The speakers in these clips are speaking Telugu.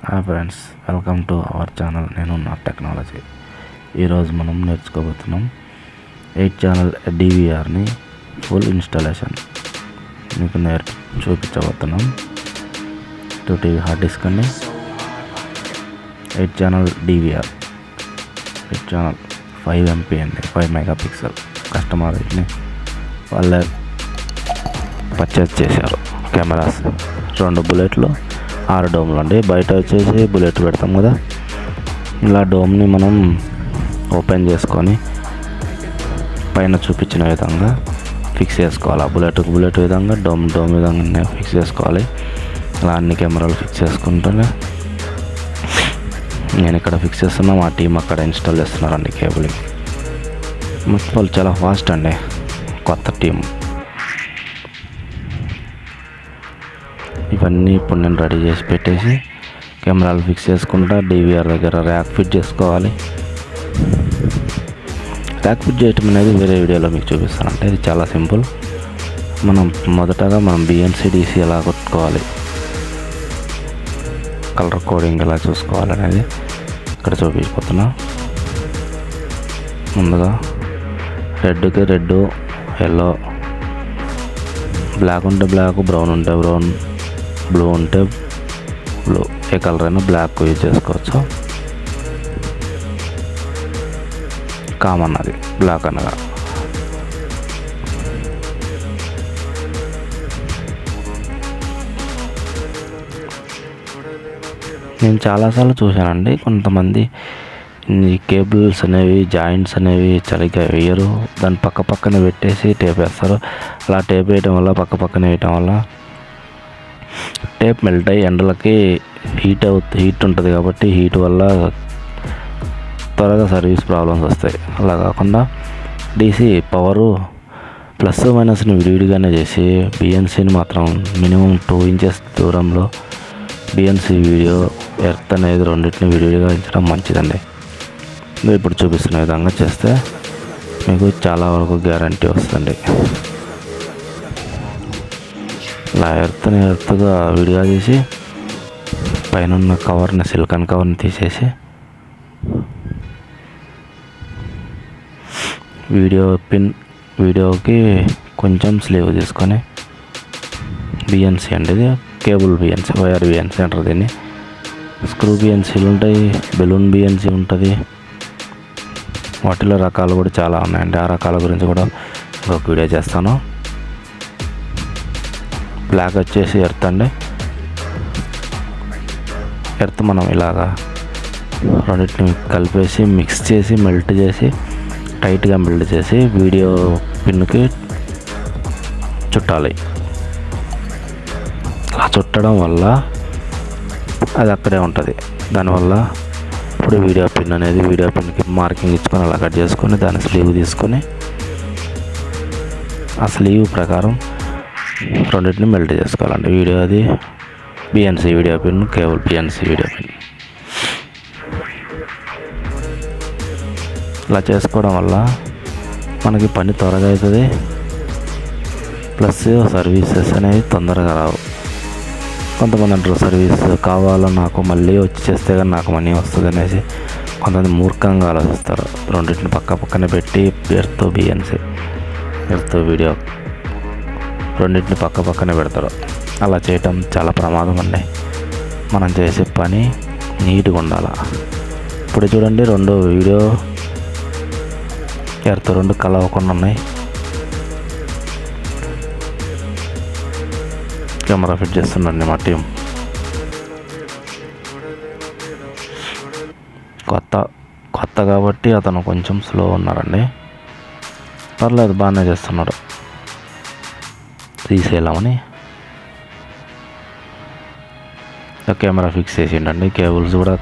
Hi friends, welcome to our channel. నేను నా టెక్నాలజీ. ఈరోజు మనం నేర్చుకోబోతున్నాం 8 ఛానల్ డివిఆర్ని ఫుల్ ఇన్స్టాలేషన్ మీకు చూపించబోతున్నాం. 2 టీవీ హార్డ్ డిస్క్ అండి, 8 ఛానల్ డివిఆర్, 8 ఛానల్ 5 MP అండి, 5 మెగాపిక్సెల్. కస్టమర్ వీటిని వాళ్ళే పర్చేజ్ చేశారు. కెమెరాస్ 2 బుల్లెట్లు, 6 డోమ్లు అండి. బయట వచ్చేసి బుల్లెట్ పెడతాం కదా, ఇలా డోమ్ని మనం ఓపెన్ చేసుకొని పైన చూపించిన విధంగా ఫిక్స్ చేసుకోవాలి. బుల్లెట్కి బుల్లెట్ విధంగా, డోమ్ విధంగా ఫిక్స్ చేసుకోవాలి. అలా అన్ని కెమెరాలు ఫిక్స్ చేసుకుంటూనే నేను ఇక్కడ ఫిక్స్ చేస్తున్నా, మా టీం అక్కడ ఇన్స్టాల్ చేస్తున్నారండి కేబులింగ్. మొత్తం వాళ్ళు చాలా ఫాస్ట్ అండి, కొత్త టీం. ఇవన్నీ ఇప్పుడు నేను రెడీ చేసి పెట్టేసి కెమెరాలు ఫిక్స్ చేసుకుంటా. డివిఆర్ దగ్గర ర్యాక్ ఫిట్ చేసుకోవాలి. ర్యాక్ ఫిట్ చేయటం అనేది వేరే వీడియోలో మీకు చూపిస్తానంటే, ఇది చాలా సింపుల్. మొదటగా మనం బిఎన్సి డిసి ఎలా కొట్టుకోవాలి, కలర్ కోడింగ్ ఎలా చూసుకోవాలి అనేది ఇక్కడ చూపించిపోతున్నా. ముందుగా రెడ్కి రెడ్, ఎల్లో, బ్లాక్ ఉంటే బ్లాక్, బ్రౌన్ ఉంటే బ్రౌన్, బ్లూ ఉంటే బ్లూ, ఏ కలర్ అయినా బ్లాక్ యూజ్ చేసుకోవచ్చు. కామన్ అది బ్లాక్ అనగా. నేను చాలాసార్లు చూశానండి, కొంతమంది ఈ కేబుల్స్ అనేవి, జాయింట్స్ అనేవి సరిగ్గా వేయరు, దాన్ని పక్కనే పెట్టేసి టేప్ వేస్తారు. అలా టేప్ వేయటం వల్ల, పక్కనే వేయటం వల్ల టేప్ మెల్ట్ అయ్యి ఎండలకి హీట్ ఉంటుంది కాబట్టి హీట్ వల్ల త్వరగా సర్వీస్ ప్రాబ్లమ్స్ వస్తాయి. అలా కాకుండా డీసీ పవరు ప్లస్ మైనస్ని విడివిడిగానే చేసి బిఎన్సీని మాత్రం మినిమం 2 ఇంచెస్ దూరంలో బిఎన్సీ వీడియో, ఎర్త్ అనేది రెండింటిని విడివిడిగా ఉంచడం మంచిదండి. ఇప్పుడు చూపిస్తున్న విధంగా చేస్తే మీకు చాలా వరకు గ్యారంటీ వస్తుంది. ఇలా ఎర్త్గా విడిగా చేసి పైన ఉన్న కవర్ని, సిలికాన్ కవర్ని తీసేసి వీడియోకి కొంచెం స్లీవ్ తీసుకొని, బిఎన్సీ అండి ఇది, కేబుల్ బిఎన్సీ, వైర్ బిఎన్సీ అంటారు దీన్ని. స్క్రూ బిఎన్సీలు ఉంటాయి, బెలూన్ బిఎన్సీ ఉంటుంది. వాటిలో రకాలు కూడా చాలా ఉన్నాయండి. ఆ రకాల గురించి కూడా ఒక వీడియో చేస్తాను. బ్లాక్ వచ్చేసి ఎర్త్ అండి. ఎర్త్ మనం ఇలాగా రెండింటిని కలిపేసి మిక్స్ చేసి మెల్ట్ చేసి టైట్గా మెల్ట్ చేసి వీడియో పిన్కి చుట్టాలి. అలా చుట్టడం వల్ల అది అక్కడే ఉంటుంది. దానివల్ల ఇప్పుడు వీడియో పిన్కి మార్కింగ్ ఇచ్చుకొని అలా కట్ చేసుకొని దాని స్లీవ్ తీసుకొని ఆ స్లీవ్ ప్రకారం రెండింటిని మెల్ట్ చేసుకోవాలండి. అది BNC video pin, cable BNC video pin. ఇలా చేసుకోవడం వల్ల మనకి పని త్వరగా అవుతుంది, ప్లస్ సర్వీసెస్ అనేవి తొందరగా రావు. కొంతమంది అంటారు సర్వీస్ కావాలో నాకు మళ్ళీ వచ్చి చేస్తే కానీ నాకు మనీ వస్తుంది అనేసి కొంతమంది మూర్ఖంగా ఆలోచిస్తారు. రెండింటిని పక్కనే పెట్టి ఎర్త్ బిఎన్సీ, ఎర్త్ వీడియో రెండింటిని పక్కనే పెడతారు. అలా చేయటం చాలా ప్రమాదం అండి. మనం చేసే పని నీట్గా ఉండాలి. ఇప్పుడు చూడండి, 2 వీడియో ఎర్త్ 2 కలవకుండా ఉన్నాయి. కెమెరా ఫిట్ చేస్తుండండి మా టీం. కొత్త కాబట్టి అతను కొంచెం స్లో ఉన్నారండి. పర్లేదు, బాగానే చేస్తున్నాడు. తీసేయాలని కెమెరా ఫిక్స్ చేసిండండి. కేబుల్స్ కూడా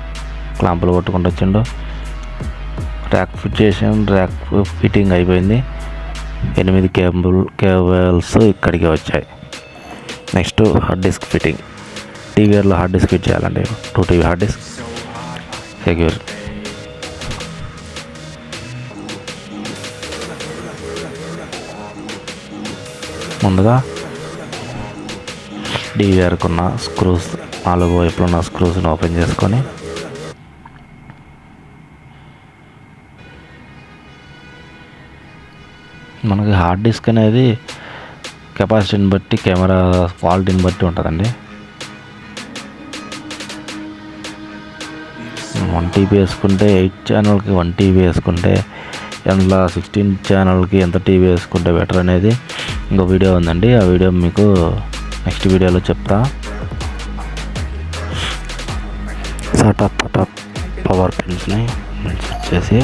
క్లాంపులు కొట్టుకుంటూ వచ్చిండు. ర్యాక్ ఫిట్ చేసాం, ర్యాక్ ఫిట్టింగ్ అయిపోయింది. 8 కేబుల్స్ ఇక్కడికి వచ్చాయి. Next hard disk fitting. టీవీఆర్లో హార్డ్ డిస్క్ ఫిట్ చేయాలండి. 2 టీవీ హార్డ్ డిస్క్ సెక్యూర్. ముందుగా డివిఆర్కున్న స్క్రూస్ 4 వైపులో ఉన్న స్క్రూస్ని ఓపెన్ చేసుకొని మనకి హార్డ్ డిస్క్ అనేది కెపాసిటీని బట్టి కెమెరా క్వాలిటీని బట్టి ఉంటుందండి. 1 TB వేసుకుంటే 8 ఛానల్కి 1 TB వేసుకుంటే అందులో 16 ఛానల్కి ఎంత టీవీ వేసుకుంటే బెటర్ అనేది ఇంకో వీడియో ఉందండి. ఆ వీడియో మీకు నెక్స్ట్ వీడియోలో చెప్తా. సెటప్ పవర్ పిన్స్ని ఇన్సర్ట్ చేసి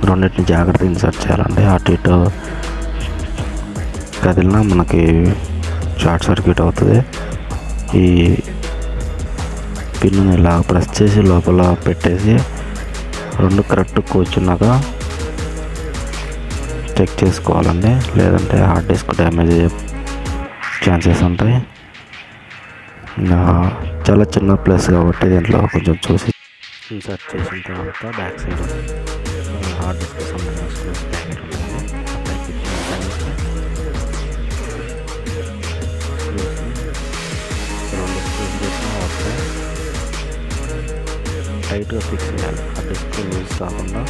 రెండింటిని జాగ్రత్తగా ఇన్సర్ట్ చేయాలండి. అటు ఇటు కదిలినా మనకి షార్ట్ సర్క్యూట్ అవుతుంది. ఈ పిన్ని ఇలా ప్రెస్ చేసి లోపల పెట్టేసి 2 కరెక్ట్ కూర్చున్నాక చెక్ చేసుకోవాలండి, లేదంటే హార్డ్ డిస్క్ డ్యామేజ్ అయ్యే ఛాన్సెస్ ఉంటాయి. ఇంకా చాలా చిన్న ప్లేస్ కాబట్టి దీంట్లో కొంచెం చూసి ఇన్సర్ట్ చేసిన తర్వాత బ్యాక్ సైడ్ హార్డ్ డిస్క్ సంబంధించిన ప్యాకెట్ ఉంటుంది. టైట్గా ఫిక్స్ చేయాలి. ఆ డిస్క్ లూజ్ కాకుండా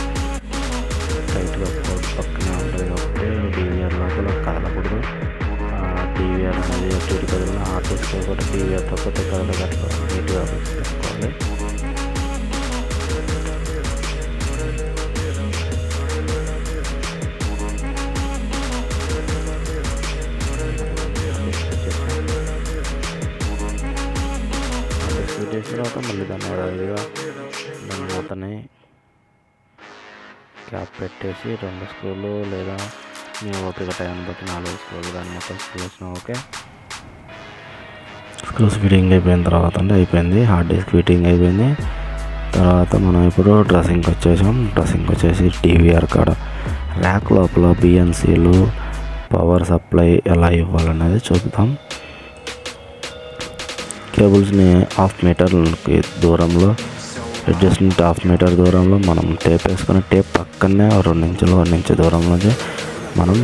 టైట్గా పక్కనే ఉంటుంది కాబట్టి డివిఆర్ లోపల కదలకూడదు. డివిఆర్ అనేది అటు ఇటు కదిలిన హార్డ్ డిస్క్ కూడా డివిఆర్తో కొత్త కదలగట్లా నీట్గా ఫిక్స్ చేసుకోవాలి. చేసిన తర్వాత మళ్ళీ దాన్ని మూతని క్యాప్ పెట్టేసి 2 స్క్రూలు లేదా మీ ఓపిక టైం బట్టి 4 స్క్రూలు దాన్ని మొత్తం స్క్రూస్ ఓకే. స్క్రూస్ ఫిట్టింగ్ అయిపోయిన తర్వాత అయిపోయింది. హార్డ్ డిస్క్ ఫిట్టింగ్ అయిపోయింది. తర్వాత మనం ఇప్పుడు డ్రెస్సింగ్కి వచ్చేసి డివిఆర్ కాడ ర్యాక్ లోపల బిఎన్సీలు పవర్ సప్లై ఎలా ఇవ్వాలనేది చూద్దాం. కేబుల్స్ని 1/2 మీటర్కి దూరంలో అడ్జస్ట్మెంట్ 1/2 మీటర్ దూరంలో మనం టేప్ వేసుకొని టేప్ పక్కనే 2 ఇంచు దూరంలోనే మనం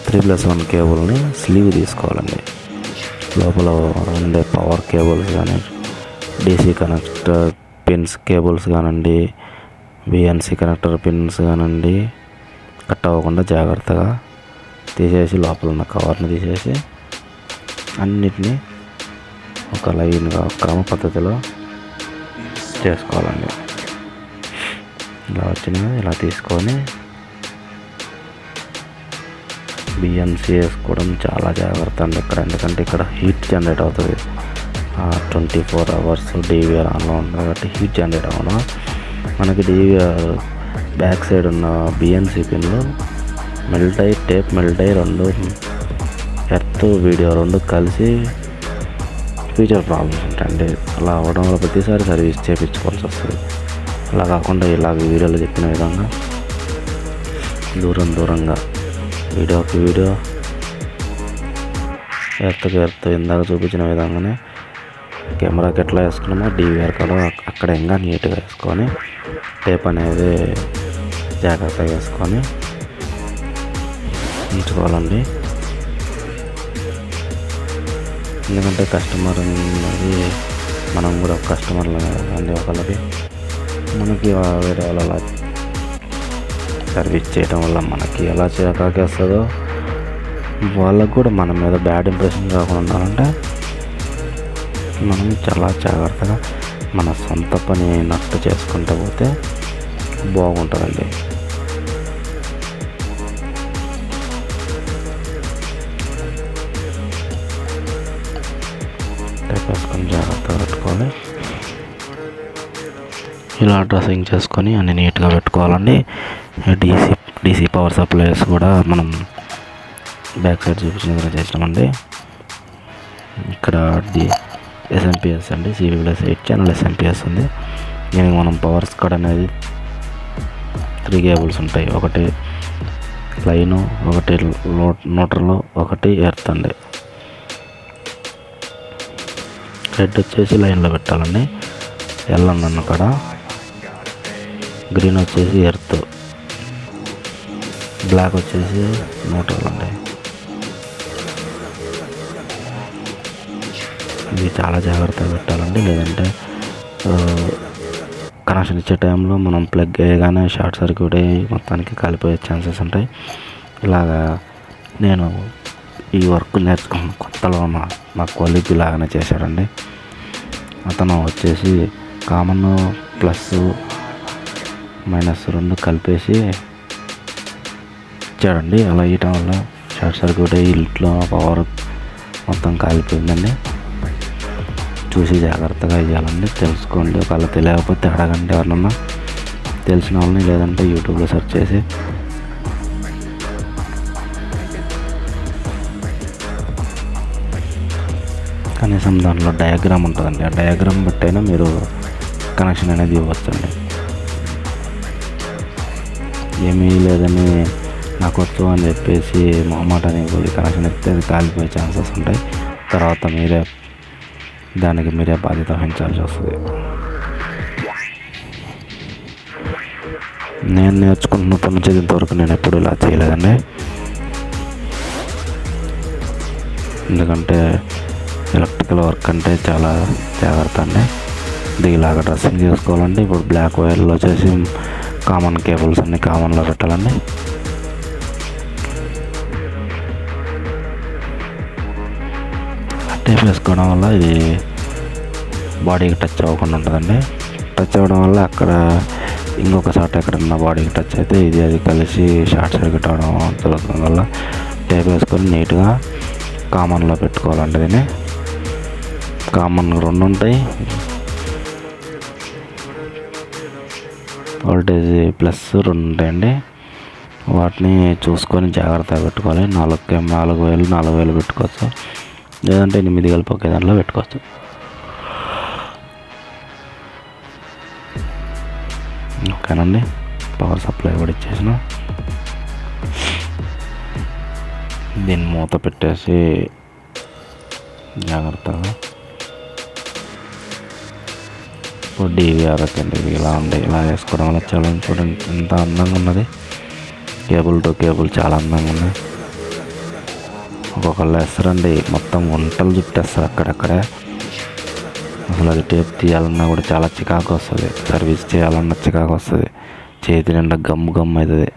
3+1 కేబుల్ని స్లీవ్ తీసుకోవాలండి. లోపల ఉండే పవర్ కేబుల్స్ కానీ డీసీ కనెక్టర్ పిన్స్ కేబుల్స్ కానివ్వండి, బిఎన్సి కనెక్టర్ పిన్స్ కానివ్వండి కట్ అవ్వకుండా జాగ్రత్తగా తీసేసి లోపల ఉన్న కవర్ని తీసేసి అన్నిటినీ ఒక లైన్గా క్రమ పద్ధతిలో చేసుకోవాలండి. ఇలా వచ్చినవి ఇలా తీసుకొని బిఎన్సి వేసుకోవడం చాలా జాగ్రత్త అండి ఇక్కడ, ఎందుకంటే ఇక్కడ హీట్ జనరేట్ అవుతుంది. 24 అవర్స్ డివిఆర్ ఆన్లో ఉంటుంది కాబట్టి హీట్ జనరేట్ అవ్వడం మనకి డివిఆర్ బ్యాక్ సైడ్ ఉన్న బిఎన్సి పిన్లు మెల్ట్ అయ్యి టేప్ మెల్ట్ అయ్యి 2 ఎర్త్ వీడియో 2 కలిసి ఫ్యూచర్ ప్రాబ్లమ్స్ ఉంటాయండి. అలా అవ్వడం వల్ల ప్రతిసారి సర్వీస్ చేయించుకోవాల్సి వస్తుంది. అలా కాకుండా ఇలాగ వీడియోలో చెప్పిన విధంగా దూరంగా వీడియోకి వీడియో ఎర్త్ ఇందాక చూపించిన విధంగానే కెమెరాకి ఎట్లా వేసుకున్నామో డివిఆర్ కూడా అక్కడ ఇంకా నీట్గా వేసుకొని టేప్ అనేది జాగ్రత్తగా వేసుకొని ఉంచుకోవాలండి. ఎందుకంటే కస్టమర్ అనేది మనం కూడా కస్టమర్లు అండి ఒకళ్ళకి మనకి వేరే వాళ్ళు అలా సర్వీస్ చేయడం వల్ల మనకి ఎలా చేయకాకేస్తుందో వాళ్ళకు కూడా మన మీద బ్యాడ్ ఇంప్రెషన్ కాకుండా ఉండాలంటే మనం చాలా జాగ్రత్తగా మన సొంత పని అయినట్టు చేసుకుంటూ పోతే బాగుంటుందండి. వేసుకొని జాగ్రత్తగా పెట్టుకోవాలి. ఇలా డ్రెస్సింగ్ చేసుకొని అన్ని నీట్గా పెట్టుకోవాలండి. డీసీ పవర్ సప్లైస్ కూడా మనం బ్యాక్ సైడ్ చూపించిన విధంగా చేసినామండి. ఇక్కడ ఎస్ఎంపిఎస్ అండి, CV+8 ఛానల్ ఎస్ఎంపిఎస్ ఉంది. దీనికి మనం పవర్ స్కాడ్ అనేది 3 కేబుల్స్ ఉంటాయి. ఒకటి లైను, ఒకటి న్యూట్రల్, ఒకటి ఎర్త్ అండి. రెడ్ వచ్చేసి లైన్లో పెట్టాలండి, ఎల్ అన్న కాడ, గ్రీన్ వచ్చేసి ఎర్త్, బ్లాక్ వచ్చేసి న్యూట్రల్ అండి. ఇది చాలా జాగ్రత్తగా పెట్టాలండి, లేదంటే కనెక్షన్ ఇచ్చే టైంలో మనం ప్లగ్ వేయగానే షార్ట్ సర్క్యూట్ అయ్యి మొత్తానికి కాలిపోయే ఛాన్సెస్ ఉంటాయి. ఇలాగా నేను ఈ వర్క్ నేర్చుకున్న కొత్తలో మా కొలీగ్ లాగానే చేశాడండి. అతను వచ్చేసి కామన్ ప్లస్ మైనస్ రెండు కలిపేసి ఇచ్చాడండి. అలా ఇవ్వటం వల్ల షార్ట్ సర్క్యూట్ అయ్యి ఇంట్లో పవర్ మొత్తం కాలిపోయిందండి. చూసి జాగ్రత్తగా ఇవ్వాలండి, తెలుసుకోండి. ఒకవేళ తెలియకపోతే అడగండి ఎవరన్నా తెలిసిన వాళ్ళని, లేదంటే యూట్యూబ్లో సెర్చ్ చేసి. కనీసం దాంట్లో డయాగ్రామ్ ఉంటుందండి, ఆ డయాగ్రామ్ బట్టి అయినా మీరు కనెక్షన్ అనేది ఇవ్వచ్చండి. ఏమీ లేదని నాకు వచ్చు అని చెప్పేసి మొహమాటని పోయి కనెక్షన్ ఇస్తే అది కాలిపోయే ఛాన్సెస్ ఉంటాయి. తర్వాత దానికి మీరే బాధ్యత వహించాల్సి వస్తుంది. నేను నేర్చుకుంటున్నప్పటి నుంచి ఇంతవరకు నేను ఎప్పుడు ఇలా చేయలేదండి. ఎందుకంటే ఎలక్ట్రికల్ వర్క్ అంటే చాలా జాగ్రత్త అండి. ఇది ఇలాగ డ్రెస్సింగ్ చేసుకోవాలండి. ఇప్పుడు బ్లాక్ వైర్లో వచ్చేసి కామన్ కేబుల్స్ అన్నీ కామన్లో పెట్టాలండి. టేప్ వేసుకోవడం వల్ల ఇది బాడీకి టచ్ అవ్వకుండా ఉంటుందండి. టచ్ అవ్వడం వల్ల అక్కడ ఇంకొక షార్ట్ ఎక్కడన్నా బాడీకి టచ్ అయితే ఇది అది కలిసి షార్ట్ సర్క్యూట్ అవ్వడం జరుగుతుంది. వల్ల టేప్ వేసుకొని నీట్గా కామన్లో పెట్టుకోవాలండి. దీన్ని కామన్ రెండు ఉంటాయి, వోల్టేజ్ ప్లస్ రెండు ఉంటాయండి. వాటిని చూసుకొని జాగ్రత్తగా పెట్టుకోవాలి. 4,000 పెట్టుకోవచ్చు, లేదంటే 8 కలిపి ఒకే దాంట్లో పెట్టుకోవచ్చు. ఓకేనండి, పవర్ సప్లై కూడా ఇచ్చేసిన. దీన్ని మూత పెట్టేసి జాగ్రత్తగా ఇప్పుడు DVR అండి. ఇది ఇలా ఇలా వేసుకోవడం వల్ల చాలా చూడండి ఎంత అందంగా ఉన్నది. కేబుల్ టు కేబుల్ చాలా అందంగా ఉన్నాయి. ఒక్కొక్కళ్ళు వేస్తారండి, మొత్తం వంటలు చుట్టేస్తారు అక్కడక్కడే. అసలు అది టేప్ తీయాలన్నా కూడా చాలా చికాకు వస్తుంది, సర్వీస్ చేయాలన్నా చికాకు వస్తుంది. చేతి నిండా గమ్ము అవుతుంది,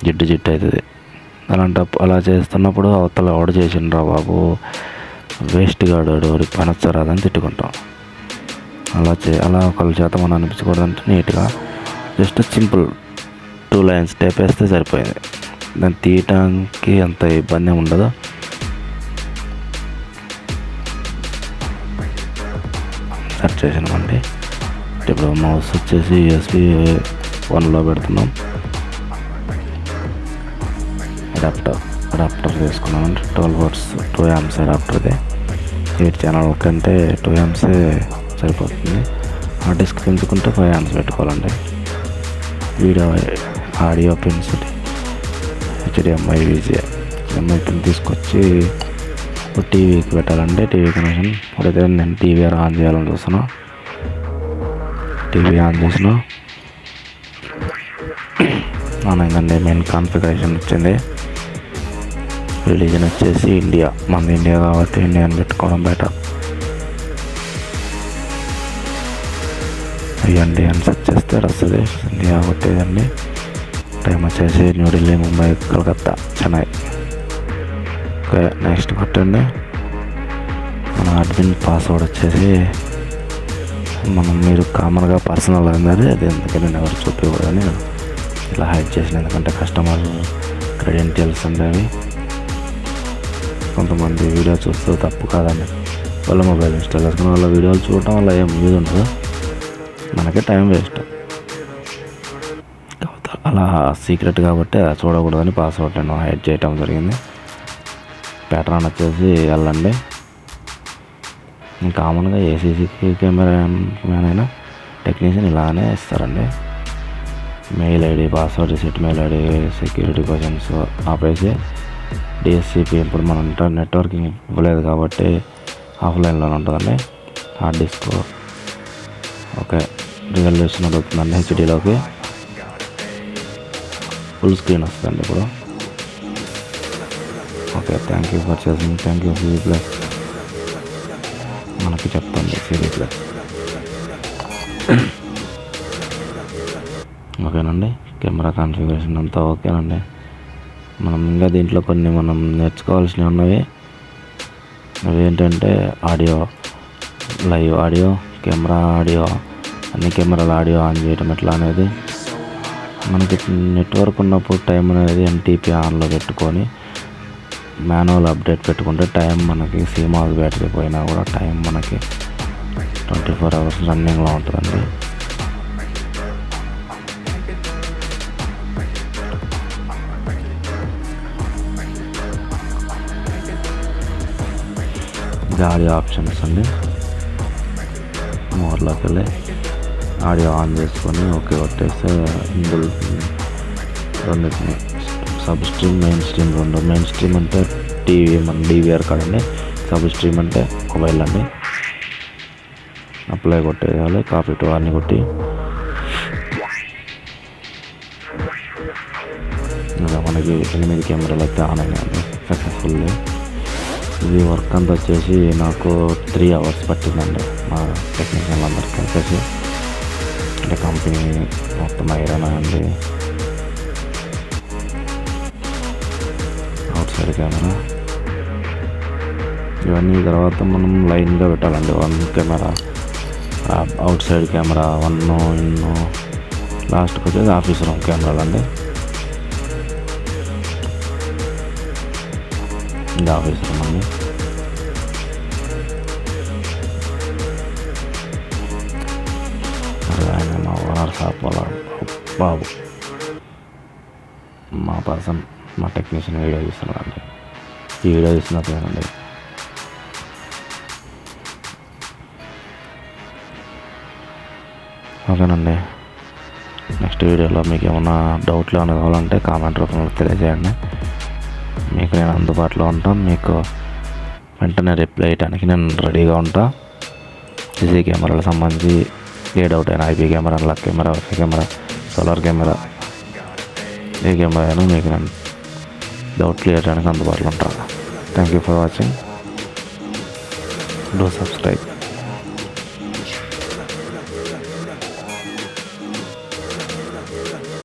జిడ్డు అవుతుంది. అలా చేస్తున్నప్పుడు అవతల ఎవడు చేసిండ్రా బాబు, వేస్ట్ గాడు పని వచ్చారాదని తిట్టుకుంటాం. అలా ఒకళ్ళ చేత మనం అనిపించకూడదంటే నీట్గా జస్ట్ సింపుల్ 2 లైన్స్ టేప్ వేస్తే సరిపోయింది. దాన్ని తీయటానికి అంత ఇబ్బంది ఉండదు. సెట్ చేసినామండి. ఇప్పుడు మౌస్ వచ్చేసి USB 1లో పెడుతున్నాం. అడాప్టర్ తీసుకున్నామండి. 12 volts 2 amps అడాప్టర్ది. 8 ఛానల్ కంటే 2 amps సరిపోతుంది. హార్డ్ డిస్క్ పెంచుకుంటే 5 amps పెట్టుకోవాలండి. Audio pins HDMI VGA pin తీసుకొచ్చి టీవీకి పెట్టాలంటే టీవీ కనెక్షన్. ఇప్పుడైతే నేను టీవీ ఆన్ చేయాలని చూస్తున్నా. టీవీ ఆన్ చేసిన ఆన్ అయిందండి. మెయిన్ కాన్ఫిగరేషన్ వచ్చింది. రిలీజన్ వచ్చేసి ఇండియా, మన ఇండియా కాబట్టి ఇండియా అని పెట్టుకోవడం బెటర్. ఇండియా అని సెర్చ్ చేస్తే వస్తుంది ఇండియా కొట్టేదండి. టైం వచ్చేసి న్యూఢిల్లీ, ముంబై, కలకత్తా, చెన్నై. ఓకే, నెక్స్ట్ కొట్టండి. మన అడ్మిన్ పాస్వర్డ్ వచ్చేసి మీరు కామన్గా పర్సనల్ అన్నది అది, ఎందుకంటే నేను ఎవరు చూపించకూడదని ఇలా హైడ్ చేసిన. ఎందుకంటే కస్టమర్ క్రెడెన్షియల్స్ ఉండేవి. కొంతమంది వీడియో చూస్తూ తప్పు కాదండి, వాళ్ళ మొబైల్ ఇన్స్టాల్ చేసుకుని వాళ్ళ వీడియోలు చూడటం వల్ల ఏం యూజ్ ఉండదు, మనకే టైం వేస్ట్. అలా సీక్రెట్ కాబట్టి అది చూడకూడదని పాస్వర్డ్ నేను హైడ్ చేయటం జరిగింది. ప్యాటర్న్ వచ్చేసి వెళ్ళండి. కామన్గా ఏసీసీ కెమెరా మ్యాన్ అయినా టెక్నీషియన్ ఇలానే ఇస్తారండి. Mail ID, password, receipt, mail ID, security questions ఆపేసి DSCP. ఇప్పుడు మనం నెట్వర్కింగ్ ఇవ్వలేదు కాబట్టి ఆఫ్లైన్లోనే ఉంటుందండి. హార్డ్ డిస్క్ ఓకే, రిజల్యూషన్ అడుగుతుందండి. HDలోకి ఫుల్ స్క్రీన్ వస్తుందండి ఇప్పుడు. ఓకే, థ్యాంక్ యూ ఫర్ చేసింగ్, థ్యాంక్ యూ. నొక్కి చెప్తుంది సిరీస్లో. ఓకేనండి, కెమెరా కాన్ఫిగరేషన్ అంతా ఓకేనండి. మనం ఇంకా దీంట్లో కొన్ని మనం నేర్చుకోవాల్సినవి ఉన్నవి. అవి ఏంటంటే audio, live audio, camera audio, అన్ని కెమెరాల ఆడియో ఆన్ చేయడం ఎట్లా అనేది. మనకి నెట్వర్క్ ఉన్నప్పుడు టైం అనేది ఎన్టీపీ ఆన్లో పెట్టుకొని మాన్యువల్ అప్డేట్ పెట్టుకుంటే టైం మనకి సీమాస్ బ్యాటరీ పోయినా కూడా టైం మనకి 24 hours రన్నింగ్లో ఉంటుందండి. ఇది ఆడియో ఆప్షన్స్ అండి. మోర్లోకి వెళ్ళి ఆడియో ఆన్ చేసుకొని ఓకే కొట్టేస్తే ఇందులో రెండింటిని సబ్ స్ట్రీమ్, మెయిన్ స్ట్రీమ్ రెండు. మెయిన్ స్ట్రీమ్ అంటే టీవీ మన డివిఆర్ కాడండి, సబ్ స్ట్రీమ్ అంటే మొబైల్ అండి. అప్లై కొట్టేయాలి, కాపీ టు అన్నీ కొట్టి ఇంకా మనకి 8 కెమెరాలు అయితే ఆన్ అయినాయండి సక్సెస్ఫుల్లీ. ఇది వర్క్ అంతా వచ్చేసి నాకు 3 hours పట్టిందండి మా టెక్నీషియన్ అందరికీ వచ్చేసి. అంటే కంపెనీ మొత్తం ఐరన్ అండి, అవుట్ సైడ్ కెమెరా ఇవన్నీ. తర్వాత మనం లైన్గా పెట్టాలండి. 1 కెమెరా, అవుట్ సైడ్ కెమెరా 1, లాస్ట్కి వచ్చేసి ఆఫీస్ రూమ్ కెమెరాలు అండి. ఇది ఆఫీస్ రూమ్ అండి. ఆయన మా ఓనర్ షాప్ వాళ్ళ బాబు, మా పర్సన్, మా టెక్నీషియన్ వీడియో తీస్తున్నాడండి. ఈ వీడియో తీస్తున్నట్లేనండి. ఓకేనండి, నెక్స్ట్ వీడియోలో మీకు ఏమైనా డౌట్లు ఏమైనా కావాలంటే కామెంట్ రూపంలో తెలియజేయండి. మీకు నేను అందుబాటులో ఉంటాను. మీకు వెంటనే రిప్లై చేయడానికి నేను రెడీగా ఉంటా. సీసీ కెమెరాలకు సంబంధించి ఏ డౌట్ అయినా, ఐపీ కెమెరా, లక్ camera, WiFi camera, solar camera, ఏ కెమెరా అయినా మీకు నేను డౌట్ క్లియర్ చేయడానికి అందుబాటులో ఉంటాను. Thank you for watching. Do subscribe.